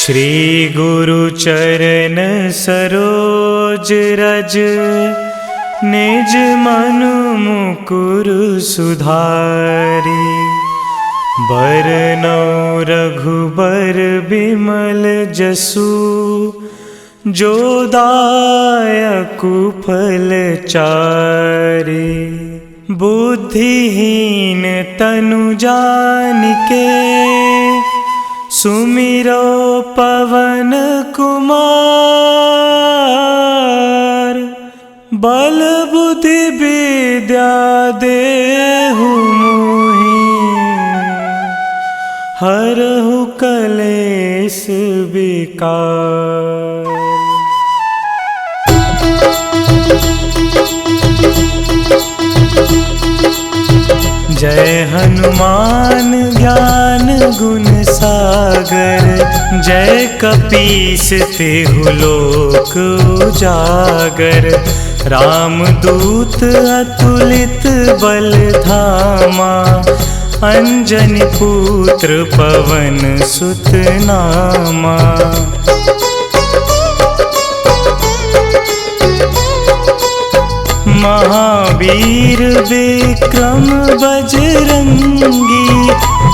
श्री गुरु चरण सरोज रज, निज मनु मुकुर सुधारी। बरनौ रघुबर बिमल जसु, जो दायकु फल चारि। बुद्धिहीन तनु जानिके, सुमिरो पवन कुमार। बल बुद्धि विद्या देहु मोहि, हरहु कलेश विकार। जय हनुमान ज्ञान गुण सागर, जय कपीस तिहु लोक उजागर। रामदूत अतुलित बल धामा, अंजनी पुत्र पवन सुत नामा। महावीर विक्रम बजरंगी,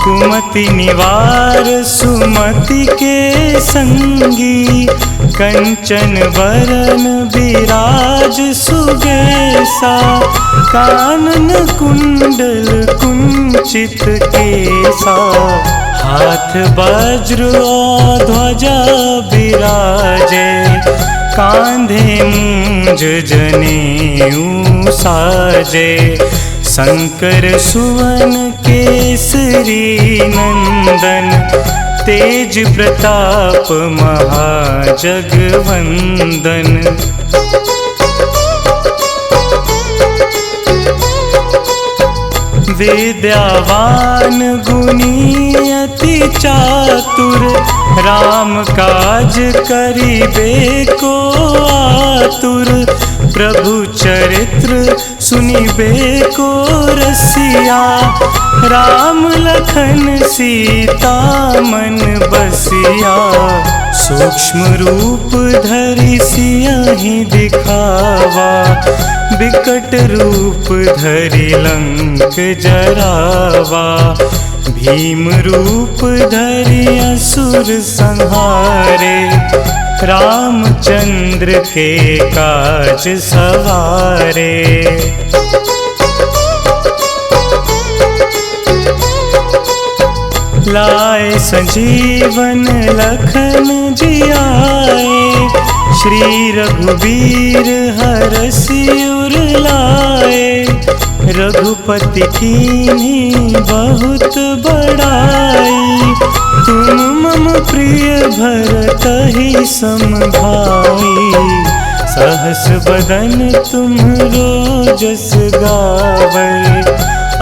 कुमति निवार सुमति के संगी। कंचन वरन विराज सुबेसा, कानन कुंडल कुंचित केसा। हाथ वज्र और ध्वजा विराजे, कांधे मूंज जनेऊ साजे। शंकर सुवन केसरी नंदन, तेज प्रताप महाजगवंदन। विद्यावान गुणी अति चातुर, राम काज करिबे को आतुर। प्रभु चरित्र सुनिबे को रसिया, राम लखन सीता मन बसिया। सूक्ष्म रूप धरि सियहि दिखावा, बिकट रूप धरि लंक जरावा। भीम रूप धरि असुर संहारे, रामचंद्र के काज सवारे। लाए संजीवन लखन जियाए, श्री रघुवीर हरषि उर लाए। रघुपति कीन्ही बहुत बड़ाई, तुम मम प्रिय भरतहि सम भाई। सहस बदन तुम्हरो जस गावै,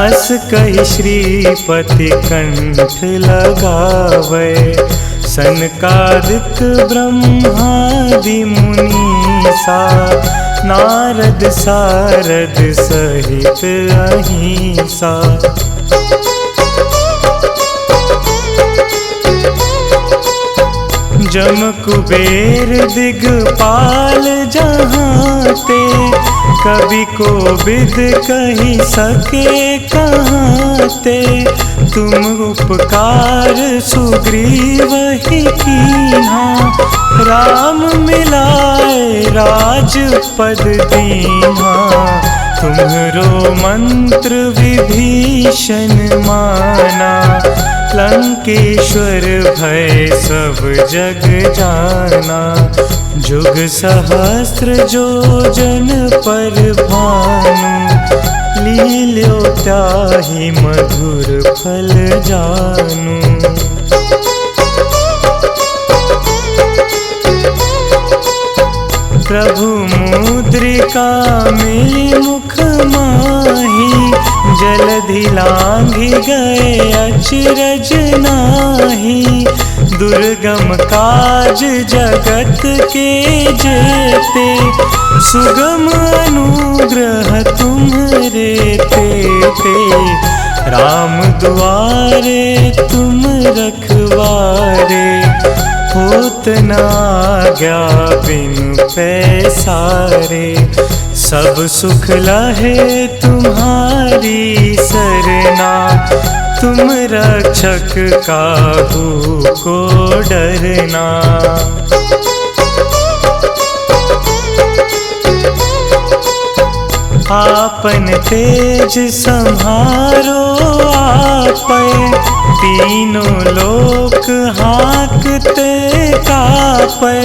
अस कहि श्रीपति कंठ लगावै। सनकादिक ब्रह्मादि मुनीसा, नारद सारद सहित अहिंसा। जम कुबेर दिगपाल जहांते, कवि कोविद कहि सके कहाते। तुम उपकार सुग्रीवहि कीन्हा, राम मिलाए राजपद दीन्हा। तुम्हरो मंत्र विभीषण माना, लंकेश्वर भय सब जग जाना। जुग सहस्त्र जो जन पर भानु, लील्यो ताहि मधुर फल जानू। प्रभु मुद्रिका मिली मुख माही, जलधि लांघि गए अचरज नाही। दुर्गम काज जगत के जेते, सुगम अनुग्रह तुम्हरे तेते। राम दुआरे तुम रखवारे, होत न आज्ञा बिनु पैसारे। सब सुख लहे तुम्हारी सरना, तुम रक्षक काहू को डरना। आपन तेज संहारो आपै, तीनों लोक हाँकते कापै।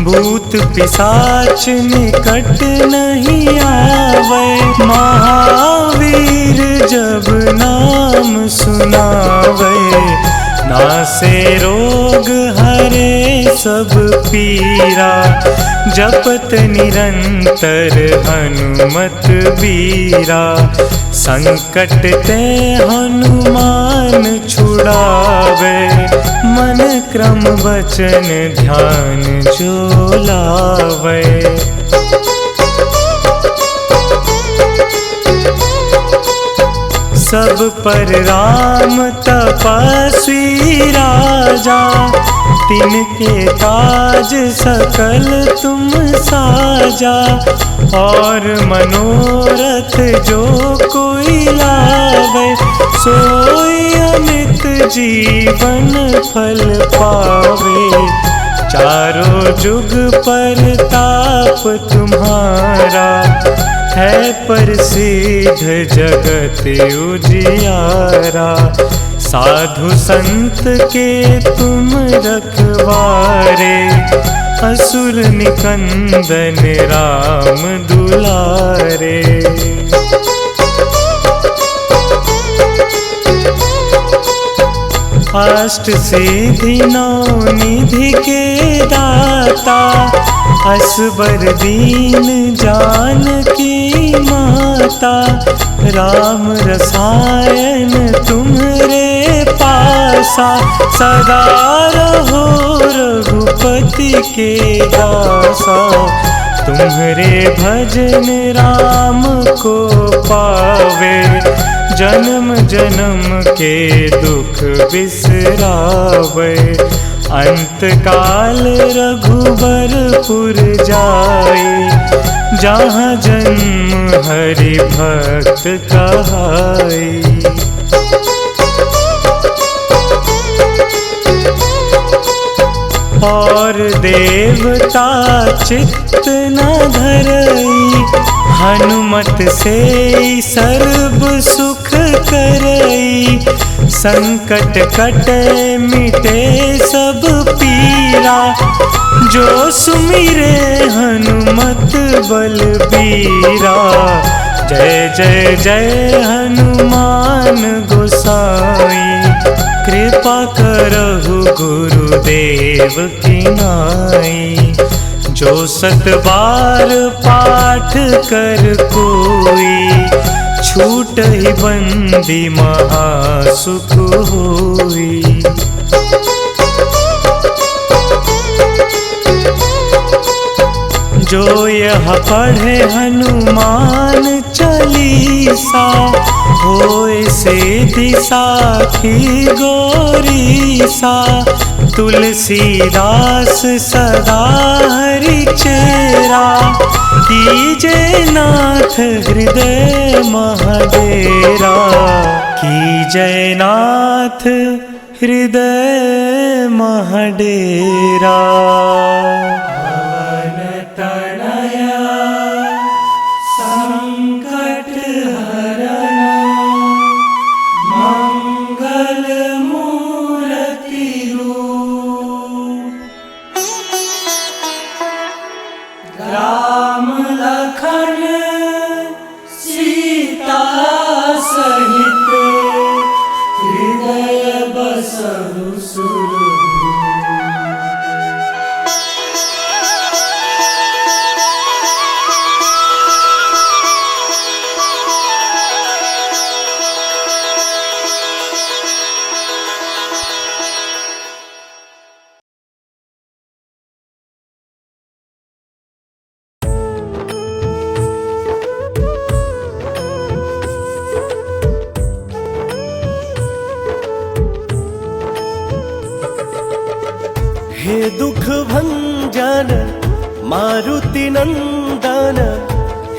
भूत पिशाच निकट नहीं आवे, महावीर जब नाम सुनावे। नासे रोग हरे सब पीरा, जपत निरंतर हनुमत बीरा। संकट ते हनुमान छुड़ावे, मन क्रम वचन ध्यान जो लावे। सब पर राम तपस्वी राजा, तिनके काज सकल तुम साजा। और मनोरथ जो कोई लावे, सोई अमित जीवन फल पावे। चारों जुग परताप तुम्हारा, है प्रसिद्ध जगत उजियारा। साधु संत के तुम रखवारे, असुर निकंदन राम दुलारे। अष्ट सिद्धि नौ निधि के दाता, असबर दीन जानकी माता। राम रसायन तुम्हरे पासा, सदा रहो रघुपति के दासा। तुम्हरे भजन राम को पावे, जन्म जन्म के दुख बिसरावे। अंत काल रघुबरपुर जाई, जहाँ जन्म हरि भक्त कहाई। और देवता चित्त न धरई, हनुमत से सर्व सुख करई। संकट कटे मिटे सब पीरा, जो सुमिरे हनुमत बलबीरा। जय जय जय हनुमान गोसाई, कृपा करहु गुरुदेव की नाई। जो 7 बार पाठ कर कोई, छूटहि बंदी महासुख होई। जो यह पढ़े हनुमान चालीसा, होए सिद्धि साखी गौरीसा। तुलसीदास सदा हरि चेरा, कीजे नाथ हृदय महडेरा। कीजे नाथ हृदय महडेरा। राम लखन सीता सहित, हृदय बसहु सुरभूप। हे दुख भंजन मारुति नंदन,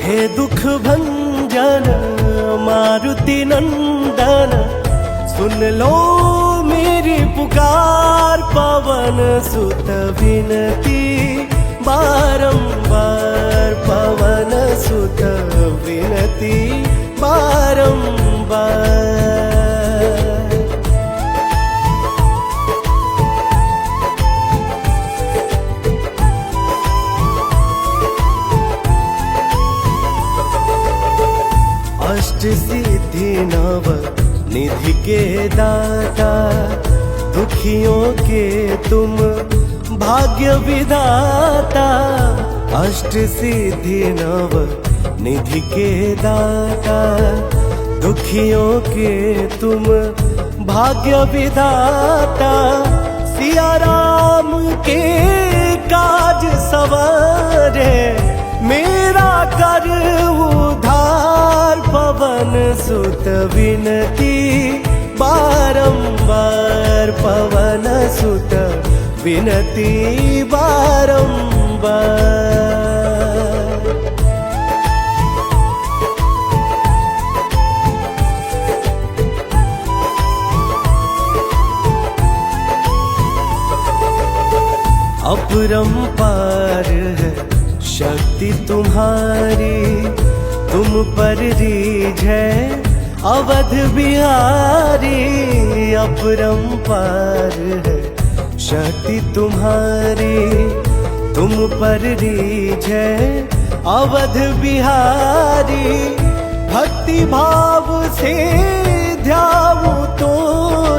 हे दुख भंजन मारुति नंदन, सुन लो मेरी पुकार पवन सुत विनती बारंबार, पवन सुत विनती बारंबार। अष्ट सिद्धि नव निधि के दाता, दुखियों के तुम भाग्य विधाता। अष्ट सिद्धि नव निधि के दाता, दुखियों के तुम भाग्य विधाता। सिया राम के काज सवारे, मेरा कर उधार पवन सुत विनती बारंबार, पवन सुत विनती बारंबार। अपरंपार है शक्ति तुम्हारी, तुम पर रीझ है अवध बिहारी। अपरंपार है शक्ति तुम्हारी, तुम पर रीझ है अवध बिहारी। भक्ति भाव से ध्याऊं तो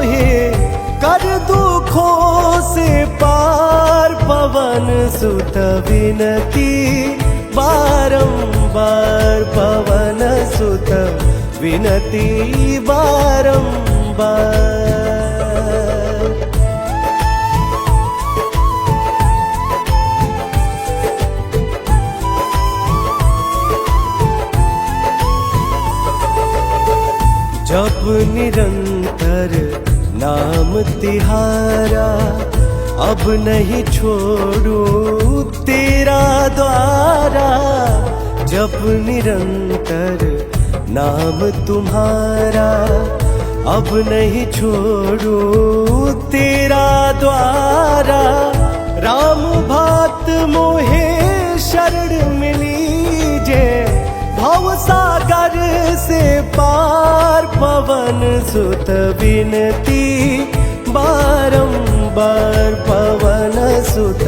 हे, कर दुखों से पार पवन सुत विनती बारंबार, पवन सुत विनती बारंबार। जप निरंतर नाम तिहारा, अब नहीं छोड़ू तेरा द्वारा। जप निरंतर नाम तुम्हारा, अब नहीं छोड़ू तेरा द्वारा। राम भक्त मोहे शरण मिलीजे, भव सागर से पार पवन सुत विनती बारंबार, पवन सुत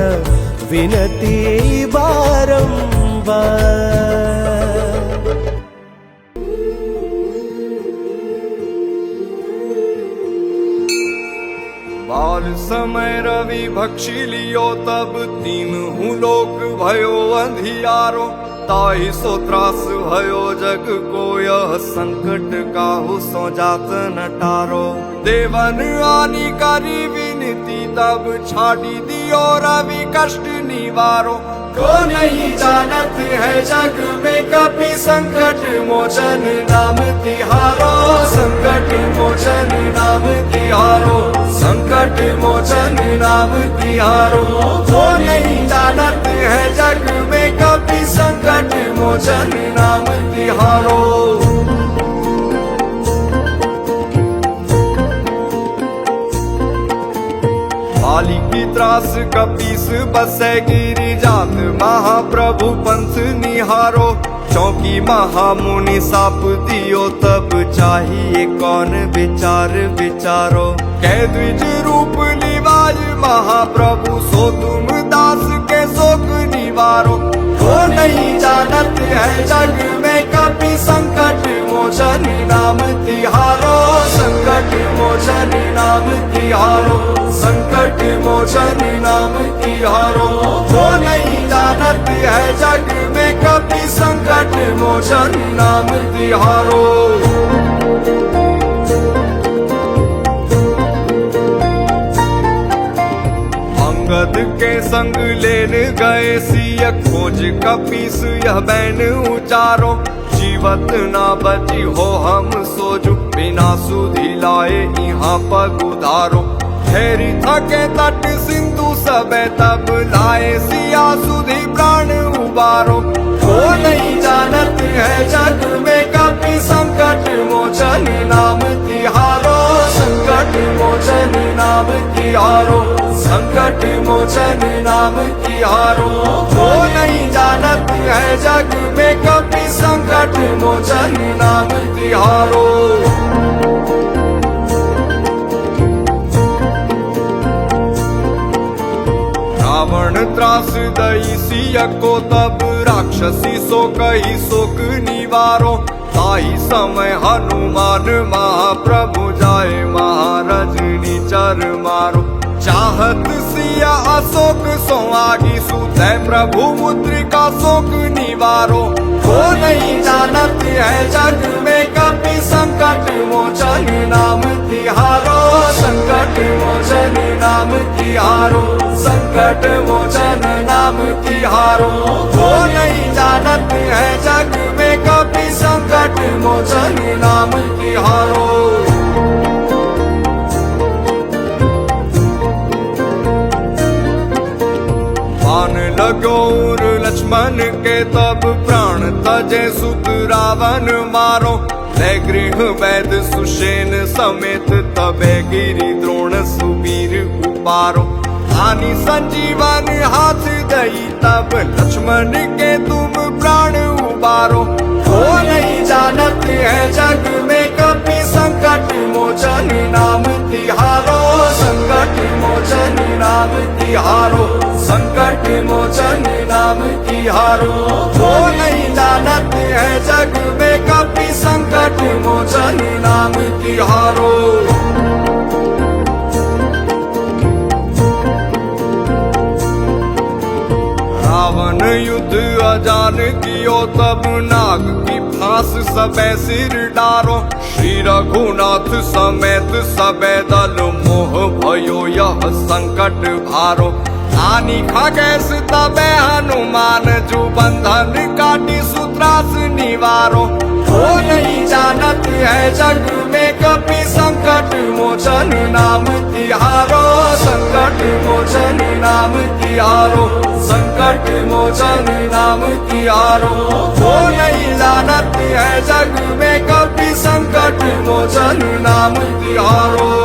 विनती बारंबार। बाल समय रवि भक्षी लियो, तब तीनहु लोक भयो अंधियारो। ताहि सो त्रास भयो जग को, यह संकट काहू सो जात न टारो। देवन आनी करी विनती, तब छाड़ी दियो रवि कष्ट निवारो। को नहीं जानत है जग में कपि, संकट मोचन नाम तिहारो। संकट मोचन नाम तिहारो, संकट मोचन नाम तिहारो। को नहीं जानत है जग में कपि, संकट मोचन नाम तिहारो। बाली की त्रास कपीस बसे गिरी जात, महाप्रभु पंथ निहारो। चौकी महामुनि साप दियो, तब चाहिए कौन विचार विचारो। कह द्विज रूप निवाज महाप्रभु, सो तुम दास के शोक निवारो। को नहीं जानत है जग में कपि, संकट मोचन नाम तिहारो। संकट मोचन नाम तिहारो, संकट मोचन नाम तिहारो। को नहीं जानत है जग में कपि, संकट मोचन नाम तिहारो। अंगद के संग लेन गए सिय, खोज कपीस यह बैन उचारो। जीवत ना बची हो हम सोजु, बिना सुधि लाए यहाँ पग उधारो। ठहरी थके तट सिंधु सबे तब लाए सिया सुधी प्राण उबारो। वो नहीं जानत है जग में कभी संकट मोचन नाम तिहारो, संकट मोचन नाम तिहारो, संकट मोचन नाम तिहारो। वो नहीं जानत है जग में कभी संकट मोचन नाम तिहारो। रावण त्रास दई सिया को तब राक्षसी सो कही शोक निवारो। ताई समय हनुमान महाप्रभु जाए महारजनी चर मारो। चाहत सिया अशोक सो आगी सुते प्रभु मुद्रिका शोक निवारो। वो नहीं जानत है जग में कभी संकट मोचन नाम तिहारो, संकट मोचन नाम तिहारो, संकट मोचन नाम तिहारो। वो नहीं जानत है जग में कभी संकट मोचन नाम तिहारो। बाण लगोर लक्ष्मण के तब प्राण तजे सुत रावण मारो। ले गृह वैद सुषेण समेत तबे गिरि द्रोण सुवीर उपारो। आनी संजीवन हाथ दई तब लक्ष्मण के तुम प्राण उबारो। वो नहीं जानत है जग में कभी संकट मोचन नाम तिहारो, संकट मोचन नाम तिहारो, संकट मोचन नाम तिहारो। वो नहीं जानत है जग में कभी संकट मोचन नाम तिहारो। रावण युद्ध अजान कियो तब नाग की फांस सबे सिर डारो। श्री रघुनाथ समेत सबे दल मोह भयो यह संकट भारो। आनी खगेश तबे हनुमान जू बंधन काटी सूत्रास निवारो। वो नहीं जानत है जग में कभी संकट मोचन नाम तिहारो, संकट मोचन नाम तिहारो, संकट मोचन नाम तिहारो। वो नहीं जानत है जग में कभी संकट मोचन नाम तिहारो।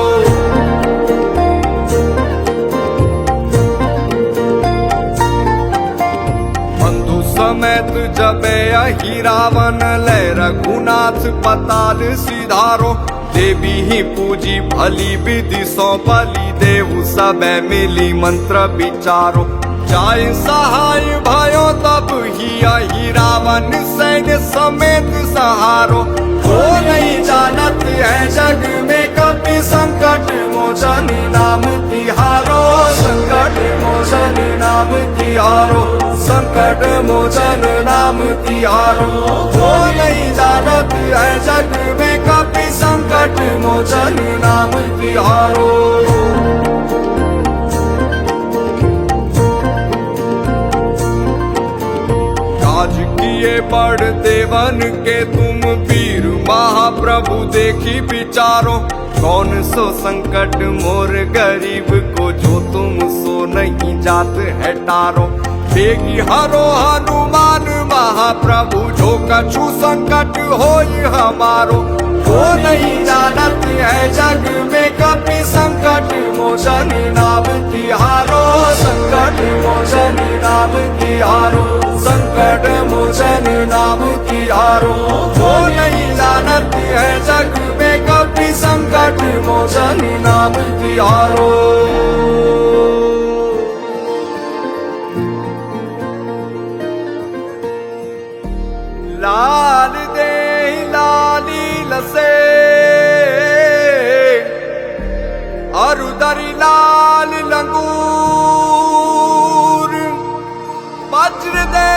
समेत जबे अहि रावण ले रघुनाथ पताल सिधारो। देवी ही पूजी भली विधि सौ बलि देहु सबे मिली मंत्र विचारो। जाय सहाय भयो तब ही अहि रावण सैन्य समेत सहारो। वो नहीं जानत है जग में कभी संकट मोचन नाम तिहारो, संकट मोचन नाम तिहारो, संकट मोचन नाम तिहारो। वो नहीं जानत है जग में कभी संकट मोचन नाम तिहारो। काज किए बड़ देवन के तुम वीर महाप्रभु देखी विचारो। कौन सो संकट मोर गरीब को जो तुम सो नहीं जात है टारो। बेगी हरो हनुमान महाप्रभु जो कछु संकट होई हमारो। वो नहीं जानत है जग में कभी संकट मोचन नाम तिहारो, संकट मोचन नाम तिहारो, संकट मोचन नाम तिहारो। वो नहीं जानत है जग में कभी संकट मोचन नाम तिहारो। लाल दे लाली लसे अरुदरी लाल लंगूर। वज्र दे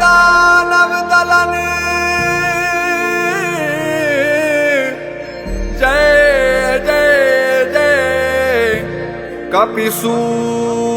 दानव दलन जय जय जय कपिसूर।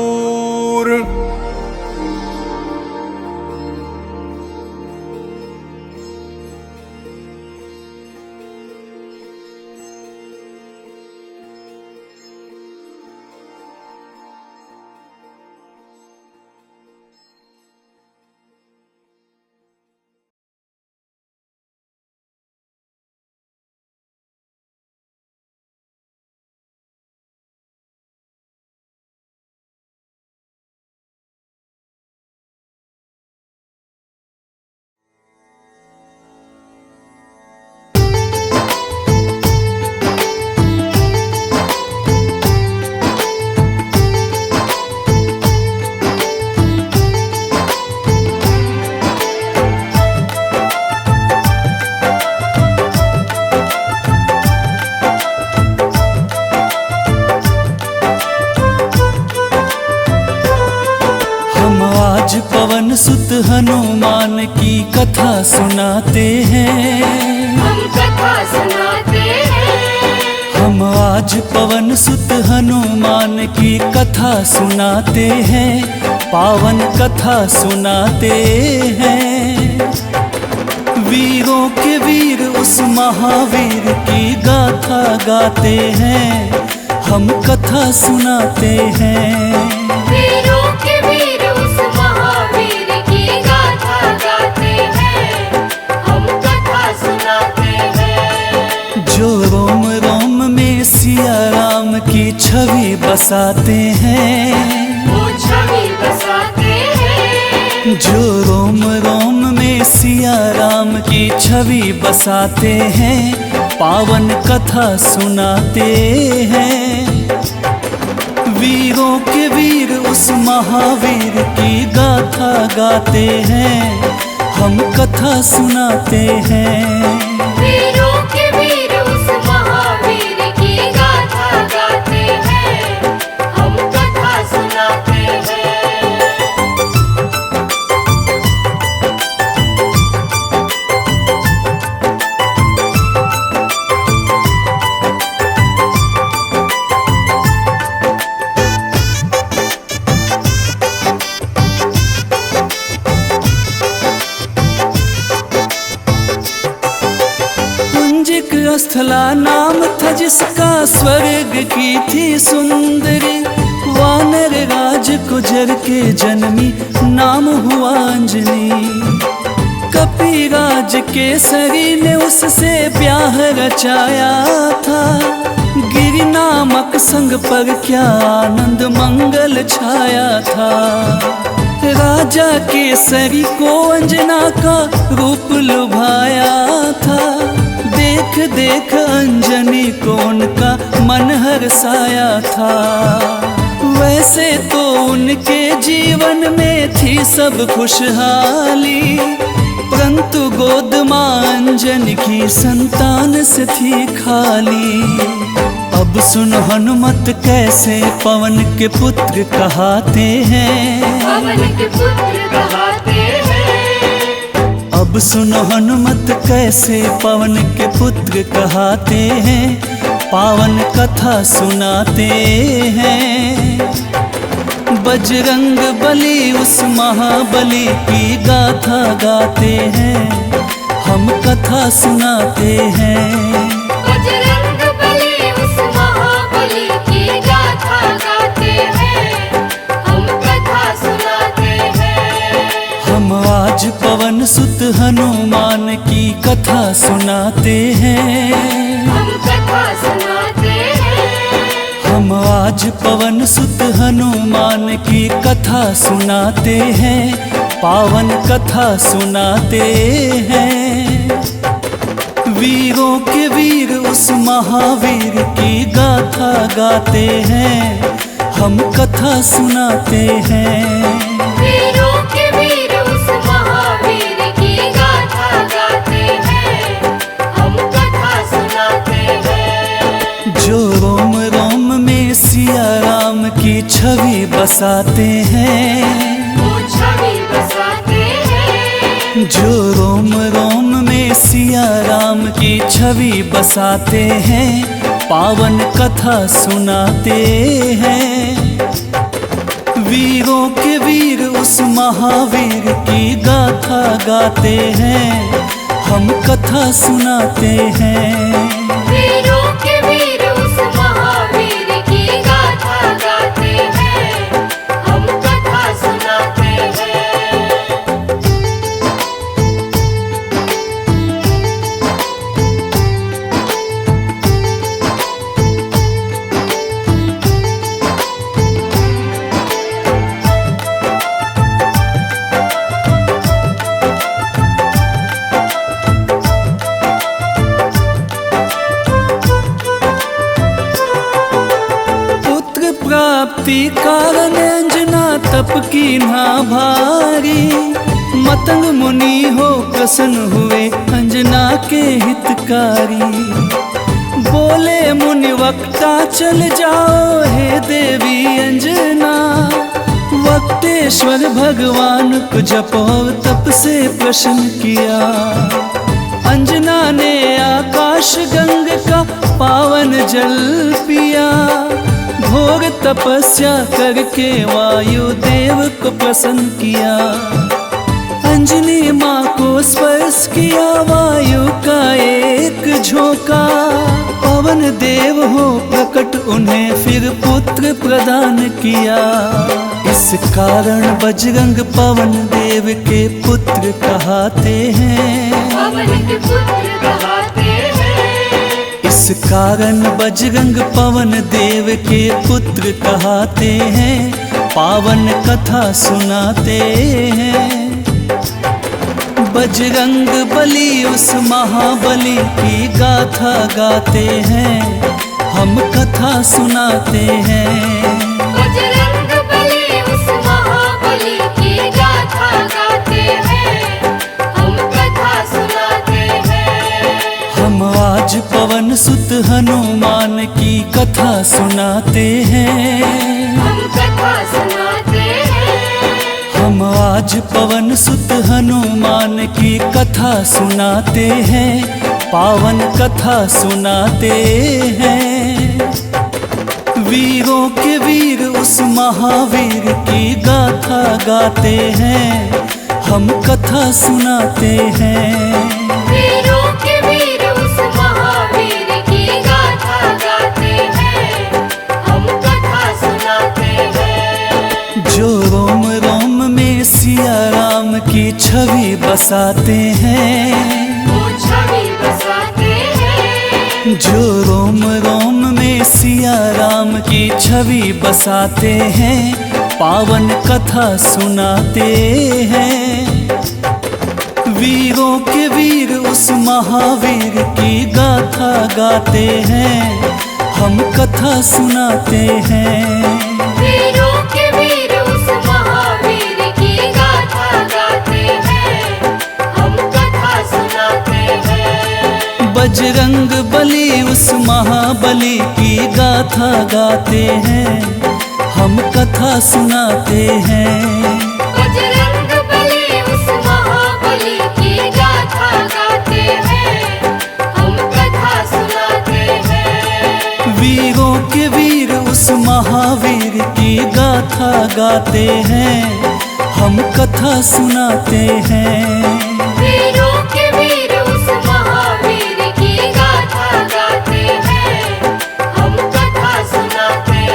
आज पवन सुत हनुमान की कथा सुनाते हैं। हम कथा सुनाते हैं। हम आज पवन सुत हनुमान की कथा सुनाते हैं, पावन कथा सुनाते हैं। वीरों के वीर उस महावीर की गाथा गाते हैं, हम कथा सुनाते हैं। वीरों के वीर उस महावीर की गाथा गाते हैं, हम कथा सुनाते हैं। जो रोम रोम में सिया राम की छवि बसाते हैं, वो छवि बसाते हैं। जो रोम रोम में सिया राम की छवि बसाते हैं, पावन कथा सुनाते हैं। वीरों के वीर उस महावीर की गाथा गाते हैं, हम कथा सुनाते हैं। वीरों के वीर उस महावीर की गाथा गाते हैं, हम कथा सुनाते हैं। स्थला नाम था जिसका, स्वर्ग की थी सुंदरी। वानर राज गुजर के जन्मी, नाम हुआ अंजनी। कपिराज केसरी ने उससे ब्याह रचाया था, गिरि नामक संग पर क्या आनंद मंगल छाया था। राजा केसरी को अंजना का रूप लुभाया था, देख देख अंजनी को उनका मन हर्षाया था। वैसे तो उनके जीवन में थी सब खुशहाली, परंतु गोद मां अंजनी की संतान से थी खाली। अब सुन हनुमत कैसे पवन के पुत्र कहाते हैं, पवन के पुत्र कहाते हैं। अब सुनो हनुमत कैसे पवन के पुत्र कहाते हैं, पावन कथा सुनाते हैं। बजरंग बली उस महाबली की गाथा गाते हैं, हम कथा सुनाते हैं। बजरंग बली उस महाबली की गाथा गाते हैं, हम कथा सुनाते हैं। हम आज पवन सुत हनुमान की कथा सुनाते हैं। हम कथा सुनाते हैं। हम आज पवन सुत हनुमान की कथा सुनाते हैं, पावन कथा सुनाते हैं। वीरों के वीर उस महावीर की गाथा गाते हैं, हम कथा सुनाते हैं। वीरों के वीर उस महावीर की गाथा गाते हैं, हम कथा सुनाते हैं। जो रोम रोम में सिया राम की छवि बसाते हैं, वो छवि बसाते हैं। जो रोम रोम में सिया राम की छवि बसाते हैं, पावन कथा सुनाते हैं। वीरों के वीर उस महावीर की गाथा गाते हैं, हम कथा सुनाते हैं। वीरों के वीर उस महावीर की गाथा गाते हैं, हम कथा सुनाते हैं। प्राप्ति कारण अंजना तप की ना भारी। मतंग मुनि हो प्रसन्न हुए अंजना के हितकारी। बोले मुनि वक्ता चल जाओ हे देवी अंजना, वक्तेश्वर ईश्वर भगवान को जप और तप से प्रसन्न किया। अंजना ने आकाश गंग का पावन जल पिया। घोर तपस्या करके वायु देव को प्रसन्न किया। अंजनी माँ को स्पर्श किया वायु का एक झोंका। पवन देव हो प्रकट उन्हें फिर पुत्र प्रदान किया। इस कारण बजरंग पवन देव के पुत्र कहते हैं। पवन के पुत्र कहते हैं। इस कारण बजरंग पवन देव के पुत्र कहते हैं। पावन कथा सुनाते हैं। बजरंग बली उस महाबली की गाथा गाते हैं। हम कथा सुनाते हैं। बजरंग बली उस महाबली की गाथा गाते हैं। हम कथा सुनाते हैं। हम आज पवन सुत हनुमान की कथा सुनाते हैं। हम कथा सुनाते हैं। हम आज पवन सुत हनुमान की कथा सुनाते हैं। पावन कथा सुनाते हैं। वीरों के वीर उस महावीर की गाथा गाते हैं। हम कथा सुनाते हैं। वीरों के वीर उस महावीर की गाथा गाते हैं। हम कथा सुनाते हैं। जो रोम रोम में सिया राम की छवि बसाते हैं। वो छवि बसाते हैं। जो रोम रोम में सिया राम की छवि बसाते हैं। पावन कथा सुनाते हैं। वीरों के वीर उस महावीर की गाथा गाते हैं। हम कथा सुनाते हैं। वीरों के वीर उस महावीर की गाथा गाते हैं। हम कथा सुनाते हैं। बजरंग बली उस महाबली की गाथा गाते हैं। हम कथा सुनाते हैं। बजरंग बली उस महाबली की गाथा गाते हैं। हम कथा सुनाते हैं। वीरों के वीर उस महावीर की गाथा गाते हैं। हम कथा सुनाते हैं। वीरों के वीर उस महावीर की गाथा गाते हैं। हम कथा सुनाते हैं।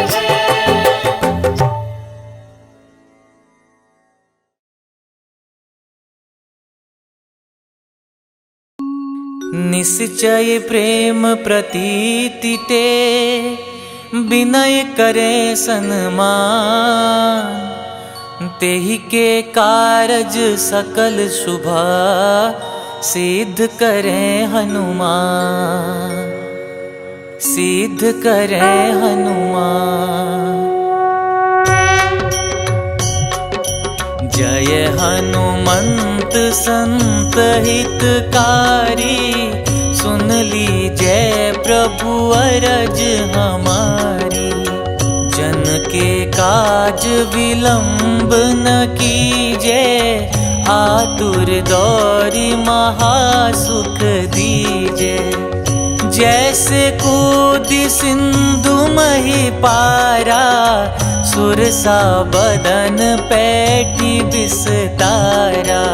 निश्चय प्रेम प्रतीति ते विनय करे सन्मान। तेहि के कारज सकल शुभा सिद्ध करे हनुमान। सिद्ध करे हनुमान। जय हनुमंत संत हितकारी। सुन लीजय प्रभु अरज हमारी। जन के काज विलंब न कीजे। आतुर दौरी महासुख दीजे। जैसे कूदी सिंधु मही पारा। सुरसा बदन पैठी विस्तारा।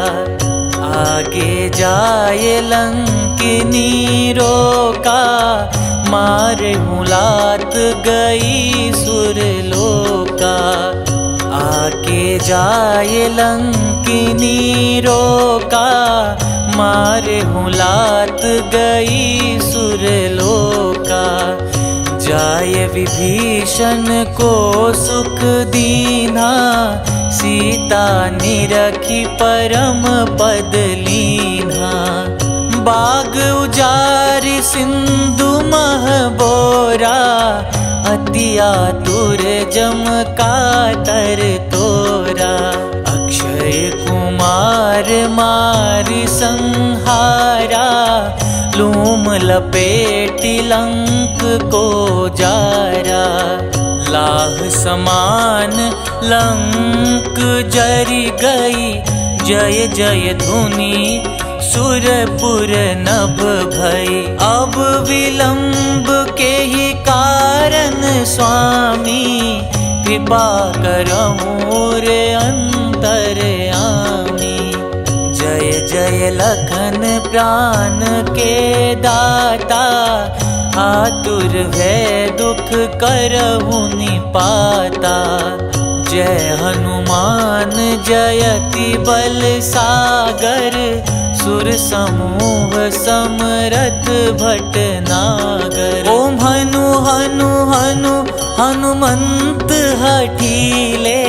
आगे जाए लंकिनी रोका। मारे मुलात गई सुरलोका। आगे जाए लंकिनी रोका। मारे मुलात गई सुरलोका। जाय विभीषण को सुख दीना। सीता निरखी परम पद लीना। बाग उजारि सिंधु मह बोरा। अति आतुर जम कातर तोरा। अक्षय कुमार मारि संहारा। लूम लपेटि लंक को जारा। लाह समान लंक जरी गई, जय जय धुनि सुरपुर नभ भई। अब विलंब के ही कारण स्वामी, कृपा करहु रे अंतरयामी। जय जय लखन प्राण के दाता, आतुर भय दुख करहु निपाता। जय हनुमान जयति बल सागर, सुर समूह समरथ भटनागर। ओम हनु हनु हनु हनुमंत हठीले,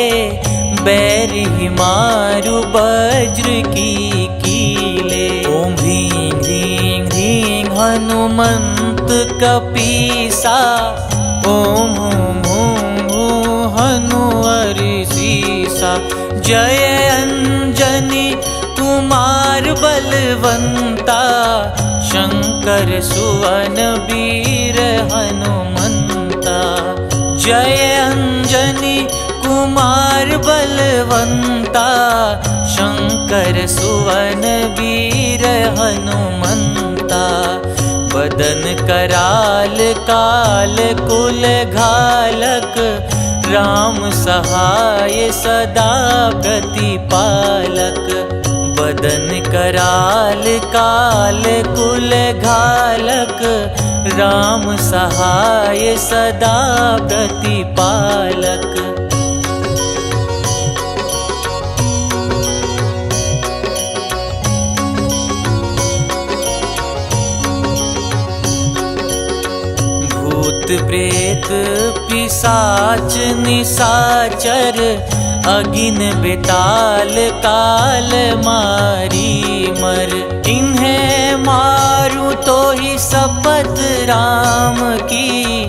बैरि मारु वज्र की कीले। ओम ह्रीं ह्रीं ह्रीं हनुमंत कपीसा, ओम हूं हूं हूं हनु हरिसीसा। जय अंजनी कुमार बलवंता, शंकर सुवन वीर हनुमंता। जय अंजनी कुमार बलवंता, शंकर सुवन वीर हनुमंता। बदन कराल काल कुल घालक, राम सहाय सदा प्रतिपालक। बदन कराल काल कुल घालक, राम सहाय सदा प्रतिपालक। भूत प्रेत पिशाच निशाचर, अगिन बेताल काल मारी मर। इन्हें मारू तो ही शपथ राम की,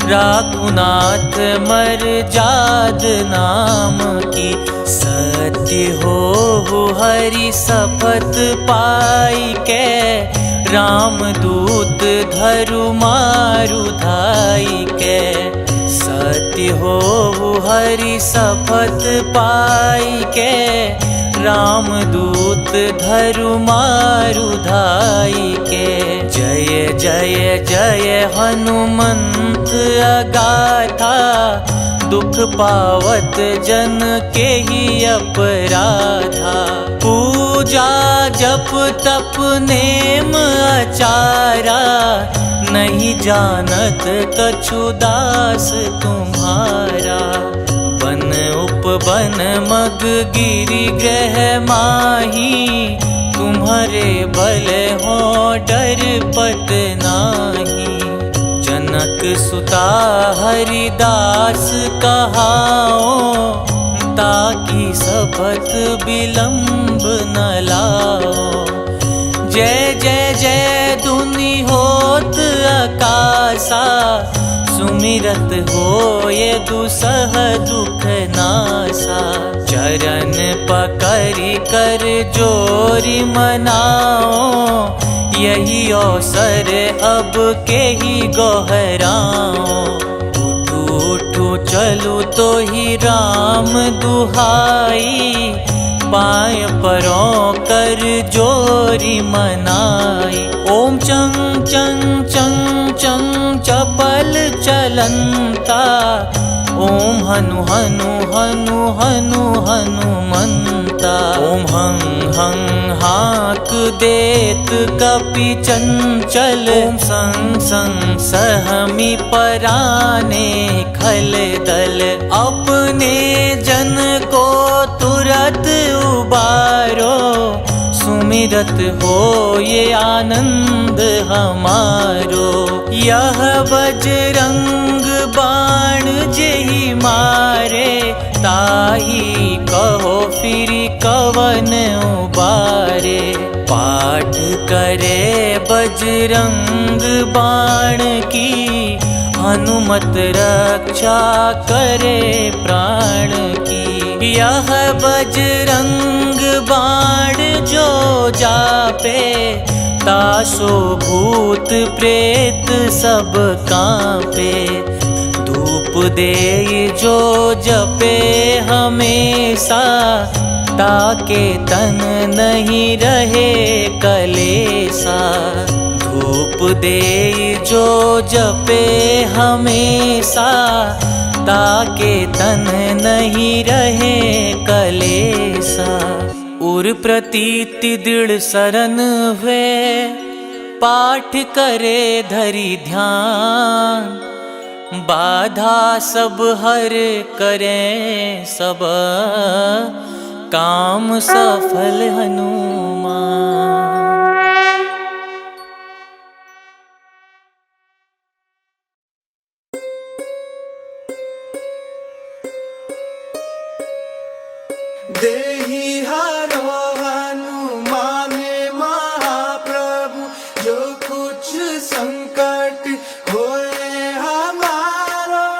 राखुनाथ मर जाद नाम की। सत्य हो हरि शपथ पाई के, राम दूत धरु मारु धाई के। सत्य हो हरि शपथ पाई के, राम दूत धरु मारु धाई के। जय जय जय हनुमंत अगाथा, दुख पावत जन के ही अपराधा। पूजा जप तप नेम आचारा, नहीं जानत कछु दास तुम्हारा। बन उपवन मग गिरि ग्रह माही, तुम्हारे बल हो डर पत नाही। जनक सुता हरिदास कहाओ, ताकि शपथ विलंब न लाओ। जय जय जय धुनि होत आकाशा, सुमिरत हो ये दुसह दुख नासा। चरण पकड़ि कर जोरि मनाओ, यही अवसर अब के ही गोहराओ। उठू उठू चलू तो ही राम दुहाई, पाय परों कर जोरी मनाई। ओम चंग चंग चंग चंग चपल चलंता, ओम हनु हनु हनु हनु हनुमंता। ओम हं हं हाक देत कपि चंचल, ओम संग संग सहमी पराने खल दल। अपने जन को तुरत उबारो, सुमिरत हो ये आनंद हमारो। यह बजरंग बाण जेहि मारे, ताही कहो फिर कवन उबारे। पाठ करे बजरंग बाण की, हनुमत रक्षा करे प्राण की। यह बजरंग बाण जो जापे, तासो भूत प्रेत सब कांपे। धूप देई जो जपे हमेशा, ताके तन नहीं रहे कलेसा। धूप देई जो जपे हमेशा, ताके तन नहीं रहे कलेसा। उर प्रतीति दृढ़ सरन हुए, पाठ करे धरि ध्यान। बाधा सब हर करे सब, काम सफल हनुमान। देहि हरो हनुमान महाप्रभु, जो कुछ संकट होए हमारो।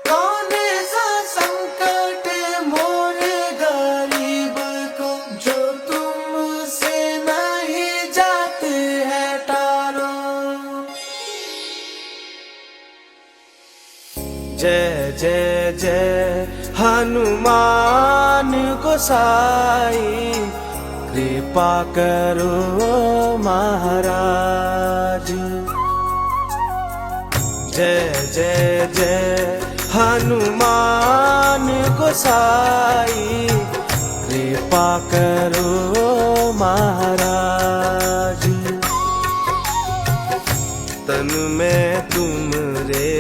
कौन सा संकट मोरे गरीब को, जो तुमसे नहीं जाते है टारो। जय जय जय हनुमान गोसाई, कृपा करो महाराज। जय जय जय हनुमान गोसाई, कृपा करो महाराज। तन में तुमरे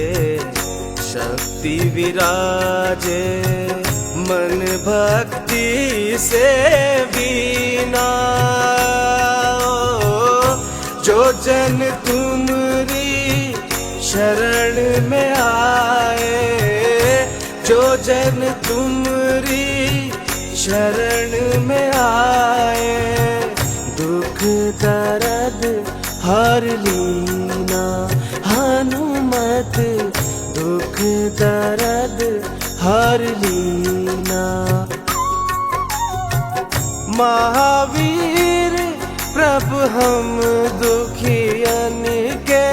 शक्ति विराजे, मन भक्ति से बीना। जो जन तुमरी शरण में आए, जो जन तुमरी शरण में आए, दुख दर्द हर लीना। हनुमत दुख दर्द हर लीना। महावीर प्रभु हम दुखियन के,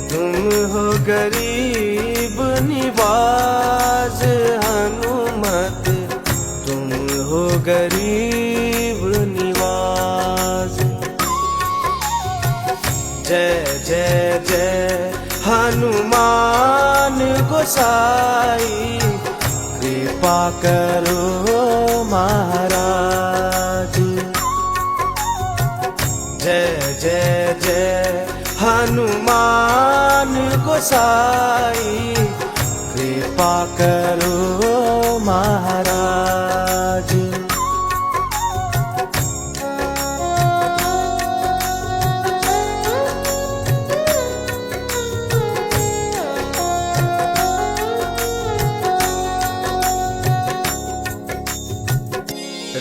तुम हो गरीब निवाज। हनुमत तुम हो गरीब निवाज। जय जय जय हनुमान गोसाई, कृपा करो महाराज। जय जय जय हनुमान गोसाई, कृपा करो महाराज।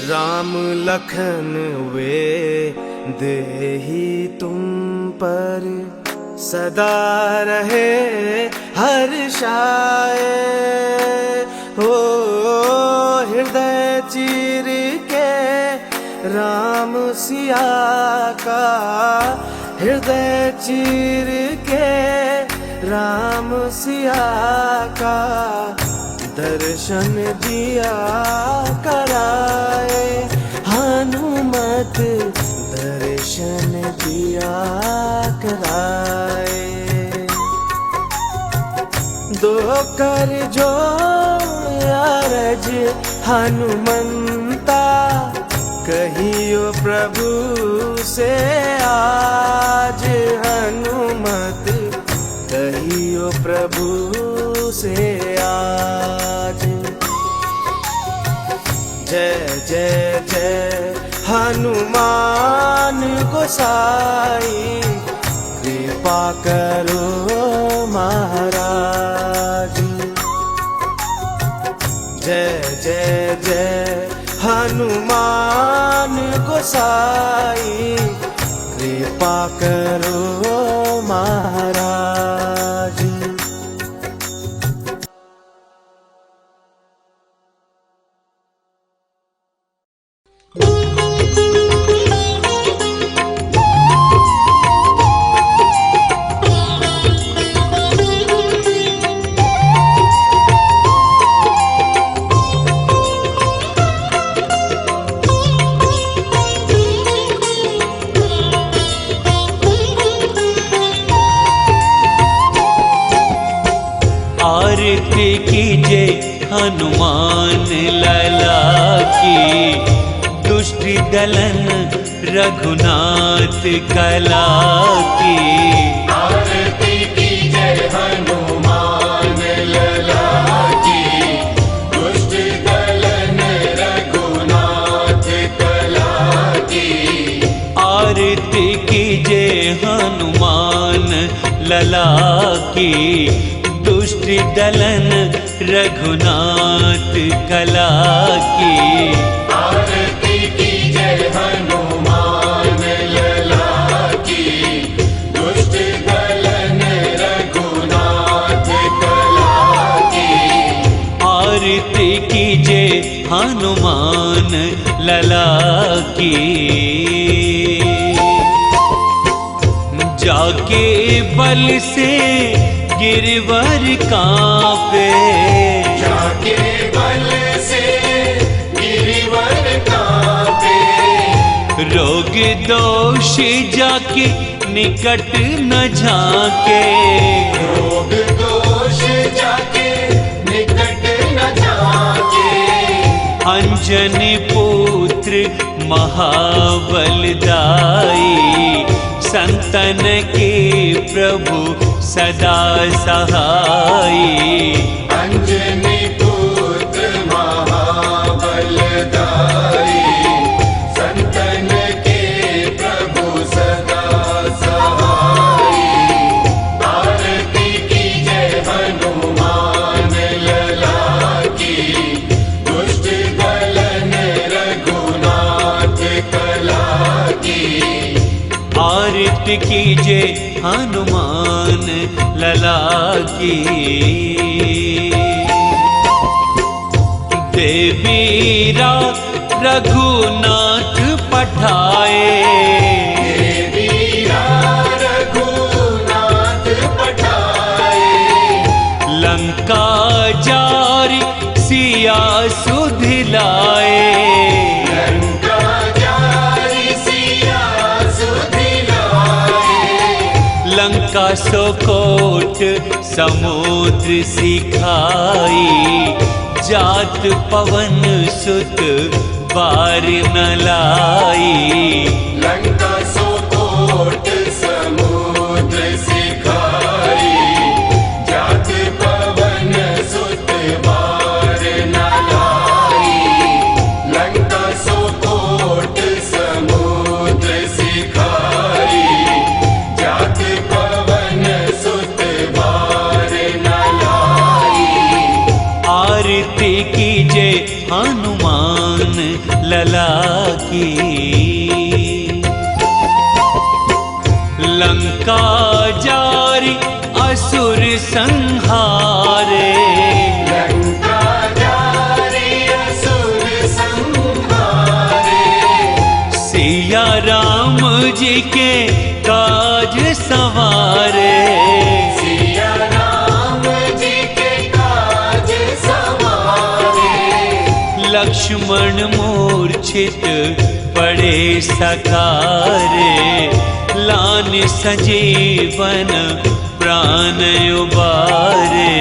राम लखन वे देहि तुम पर, सदा रहे हर्षाए। हो हृदय चीर के राम सिया का, हृदय चीर के राम सिया का, दर्शन दिया कराए। हनुमत दर्शन दिया कराए। दो कर जो अरज हनुमंता, कहियो प्रभु से आज। हनुमत कहियो प्रभु से आज। जय जय जय हनुमान गोसाई, कृपा करो महाराज। जय जय जय हनुमान गोसाई, कृपा करो महाराज। आरती कीजे हनुमान लला की, दुष्ट दलन रघुनाथ कला की। आरती कीजे हनुमान लला की, दुष्ट दलन रघुनाथ कला की। आरती कीजे हनुमान लला की, दुष्ट दलन रघुनाथ कला की। आरती कीजे हनुमान लला की, दुष्ट दलन रघुनाथ कला की। आरती कीजे हनुमान लला की। जाके बल से गिरवर कांपे, जाके बल से गिरवर कांपे। रोग दोष जाके निकट न झाके, रोग दोष जाके निकट न झाके। अंजनी पुत्र महाबलदाई, संतन के प्रभु सदा सहाई। अंजनी पुत्र महाबलदाई, संतन के प्रभु सदा सहाई। आरती कीजे हनुमान लला की, दुष्ट दलन रघुनाथ कला की। आरती कीजे हनुमान लला की। देवीरा रघुनाथ पठाए, देवीरा रघुनाथ पठाए। लंका जारी सिया सुधिलाए, लंका जारी सिया सुधिलाए। लंका सोकोट समुद्र सिखाई, जात पवन सुत बार न लाई। लंका सोकोट समुद्र सिखाई, जात पवन सुत बार न लाई। लंका सोकोट समुद्र सिखाई, जात पवन सुत बार न लाई। आरती कीजे हनुमान लला की। लंका जारी असुर संहारे, लंका जारी असुर संहारे। सिया राम जी के काज सवारे, सिया राम जी के काज सवारे। लक्ष्मण मूर्छित पड़े सकारे, लान संजीवन प्राण उबारे।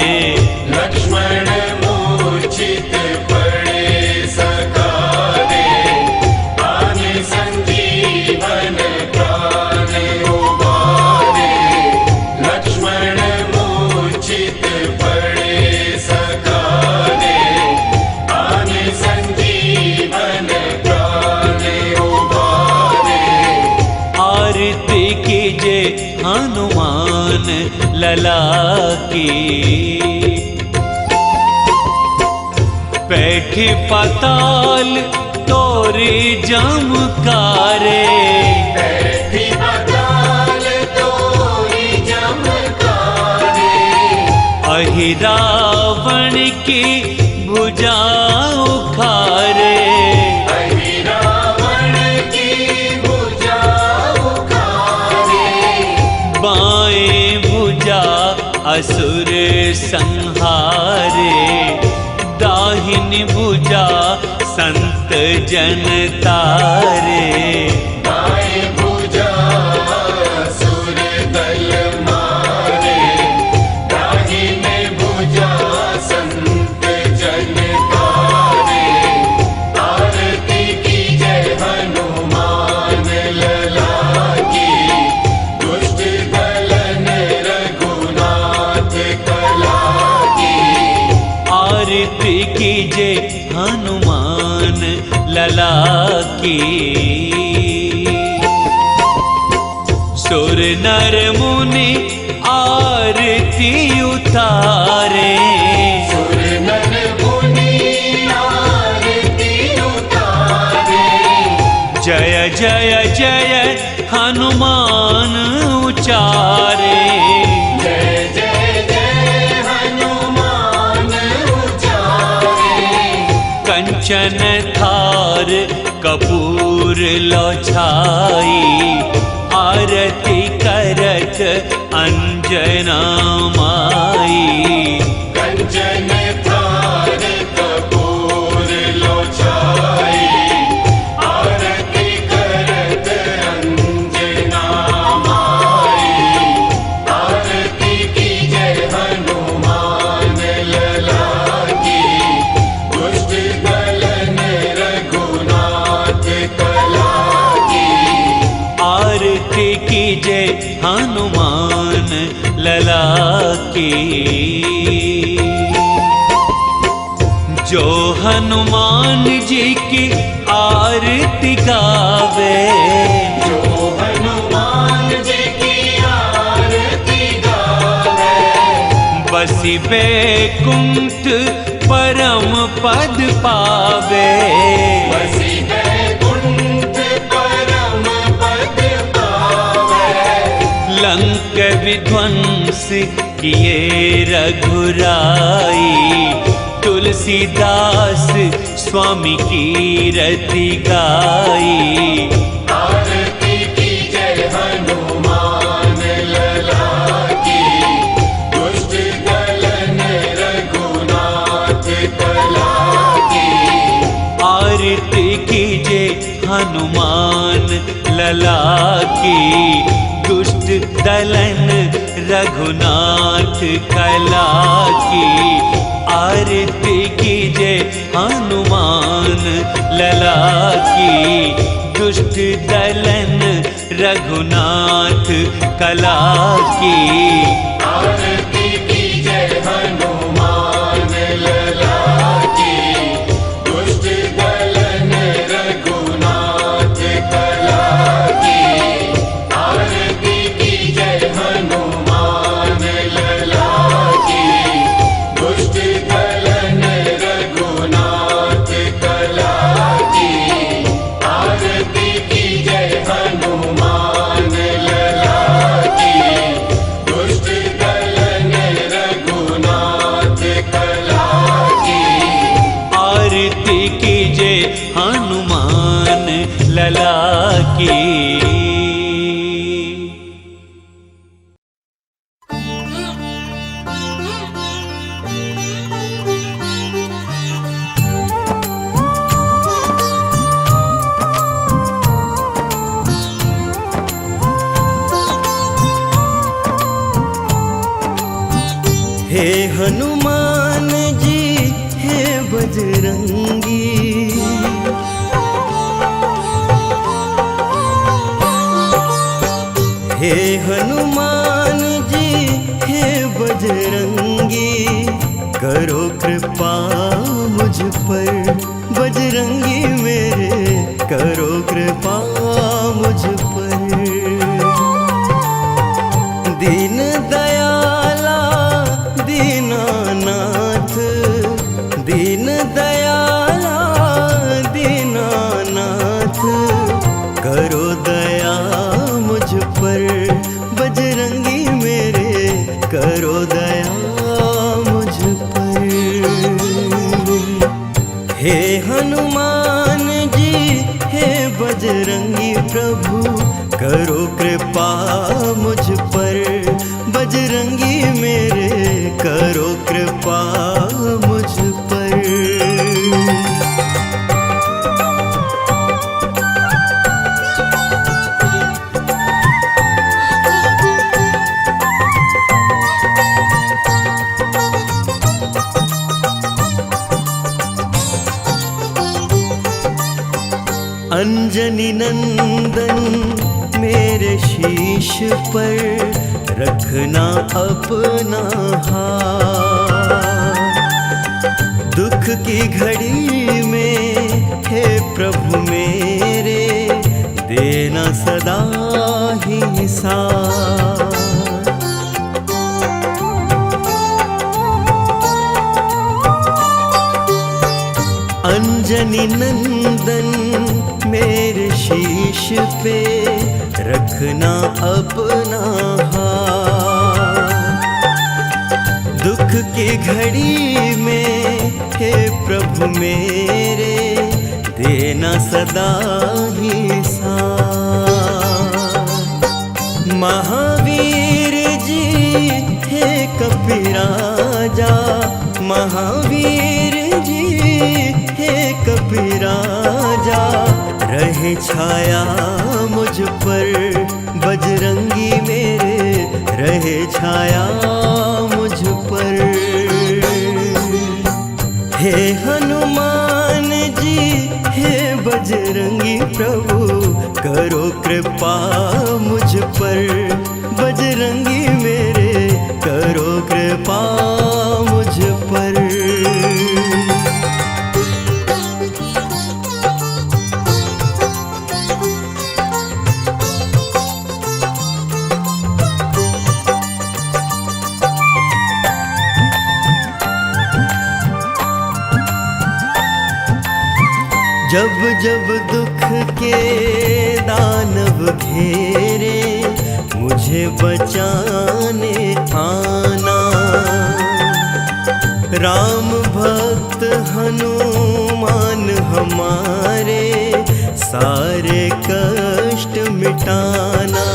लक्ष्मण मूर्छित पड़े सकारे, प्राण संजीवन प्राण उबारे। लक्ष्मण मूर्छित पड़े सकारे, प्राण संजीवन प्राण उबारे। आरती कीजे हनुमान लला की। बैठे पाताल तोरे जमकारे, बैठी पाताल तोरी जमकारे। अहि रावण की भुजा उखारे, अहि रावण की भुजा उखारे। बाएं भुजा असुर संहारे, दाहिनी भुजा संत जन तारे। दाएं भुजा असुर दल मारे, दाहिने भुजा कीजे हनुमान लला की। सुर नर मुनि आरती उतारे, सुर नर मुनि आरती उतारे। जय जय जय हनुमान उचारे। जय जय जय हनुमान उचारे। कंचन थार कपूर लो छाई, आरती करत अंजना माई। कंचन थार कपूर लो छाई, आरती करत अंजना माई। आरती कीजे हनुमान लला की, दुष्ट दलन रघुनाथ कला की। आरती कीजे हनुमान लला की। जो हनुमान जी की आरती गावे, जो हनुमान जी की आरती गावे। बसी बैकुंठ परम पद पावे। बसी बैकुंठ परम पद पावे। लंक विध्वंस किए रघुराई, तुलसीदास स्वामी की रति गाई। आरती कीजे हनुमान लला की, दुष्ट दलन रघुनाथ कला की। आरती कीजे हनुमान लला की, दुष्ट दलन रघुनाथ कला की। आरती कीजे हनुमान लला की, दुष्ट दलन रघुनाथ कला की। आरती कीजे हनुमान लला की, दुष्ट दलन रघुनाथ कला की। आरती कीजे हनुमान लला की, दुष्ट दलन रघुनाथ कला की। आरती कीजे हनुमान लला की, दुष्ट दलन रघुनाथ कला की। आरती कीजे हनुमान लला की। हे हनुमान जी हे बजरंगी, हे हनुमान जी हे बजरंगी। करो कृपा मुझ पर बजरंगी मेरे, करो कृपा मुझ पर। दीन दयाला दीनानाथ, दीन दयाला दीनानाथ। करो दया मुझ पर बजरंगी मेरे, करो दया मुझ पर। हे हनुमान जी हे बजरंगी प्रभु, करो कृपा मुझ पर बजरंगी मेरे, करो कृपा मुझ पर। अंजनी नंदन मेरे शीश पर, रखना अपना हाथ। दुख की घड़ी में हे प्रभु मेरे देना सदा ही साथ। अंजनी नंदन मेरे शीश पे रखना अपना हाथ। दुख की घड़ी में हे प्रभु मेरे देना सदा ही साथ। महावीर जी हे कपिराजा, महावीर जी हे कपिराजा, रहे छाया मुझ पर बजरंगी मेरे, रहे छाया मुझ पर। हे हनुमान जी हे बजरंगी प्रभु, करो कृपा मुझ पर, बजरंगी मेरे करो कृपा मुझ पर। जब जब दुख के दानव घेरे, मुझे बचाने आना। राम भक्त हनुमान हमारे, सारे कष्ट मिटाना।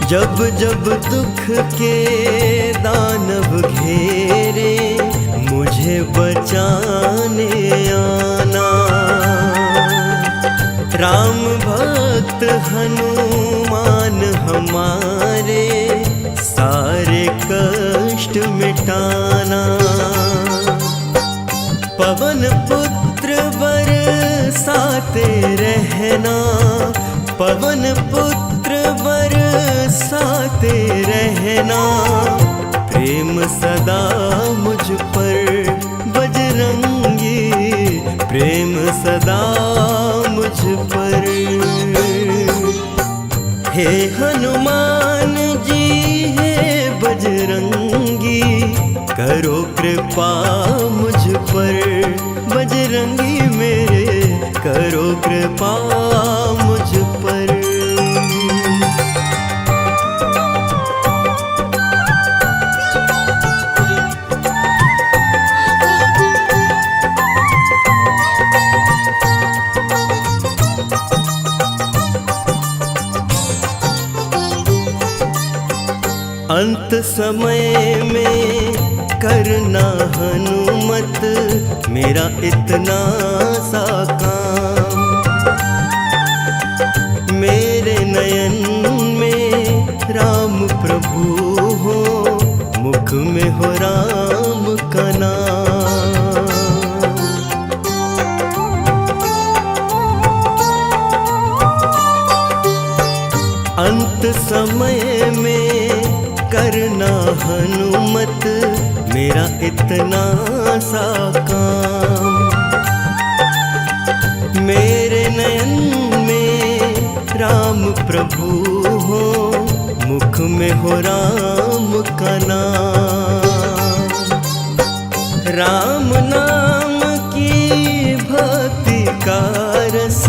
जब जब दुख के दानव घेरे, मुझे बचाने आना। राम भक्त हनुमान हमारे, सारे कष्ट मिटाना। पवन पुत्र बरसाते रहना, पवन पुत्र बरसाते रहना। प्रेम सदा मुझ पर बजरंगी, प्रेम सदा मुझ पर। हे हनुमान जी हे बजरंगी, करो कृपा मुझ पर, बजरंगी मेरे करो कृपा मुझ पर। अंत समय में करना हनुमत, मेरा इतना सा काम। मेरे नयन में राम प्रभु हो, मुख में हो राम का नाम। अंत समय में करना हनुमत, मेरा इतना सा काम। मेरे नयन में राम प्रभु हो, मुख में हो राम का नाम। राम नाम की भक्ति का रस,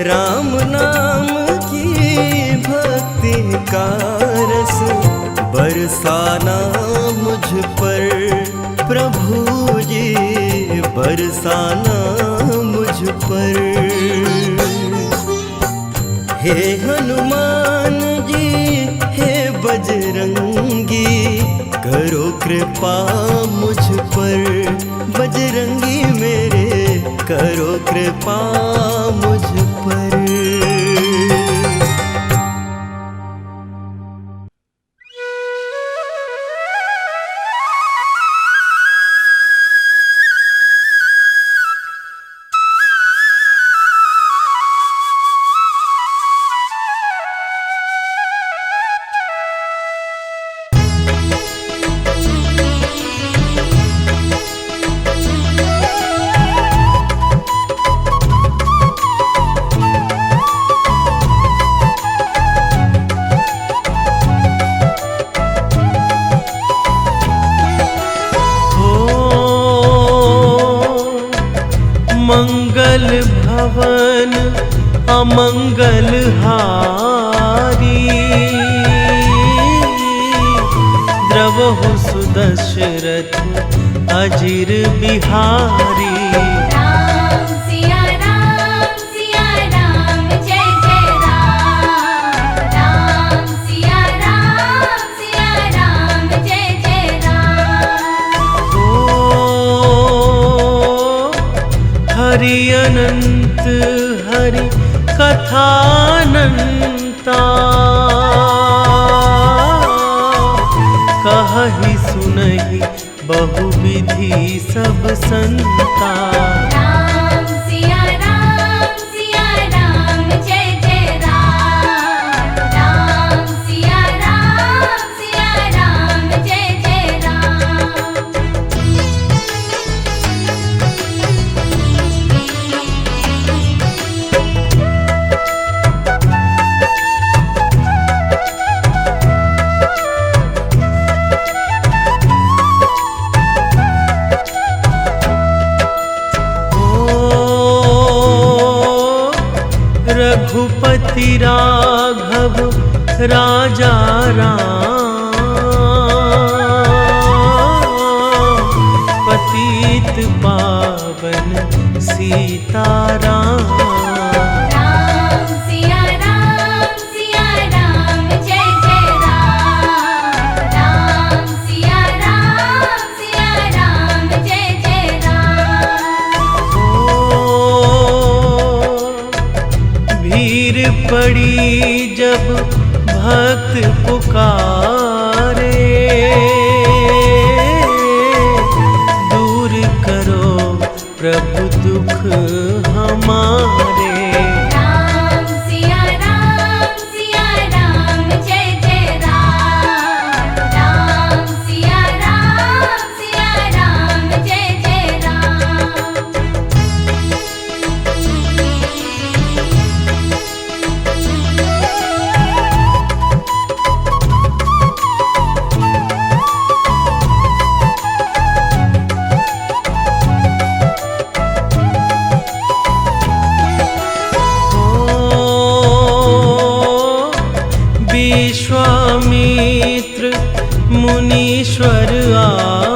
राम नाम की भक्ति का रस, बरसाना मुझ पर प्रभु जी, बरसाना मुझ पर। हे हनुमान जी हे बजरंगी, करो कृपा मुझ पर, बजरंगी मेरे करो कृपा मुझ पर। भुवन अमंगल हारी। द्रवहु सुदशरथ अजिर बिहारी। राम सिया राम जय जय राम। राम सिया राम जय जय राम। ओ हरि अनंत हरि कथानंता। कहि सुनहि बहुविधि सब संता। राम सिया राम जय जय राम। राम सिया राम जय जय राम। रघुपति राघव राजा राम। पतित पावन सीताराम। राम सिया राम जय जय राम। राम सिया राम जय जय राम। भीड़ पड़ी जब भक्त पुकारे। दूर करो प्रभु दुख हमारे। राम सिया राम जय जय राम। राम सिया राम जय जय राम। विश्वामित्र मुनीश्वर आ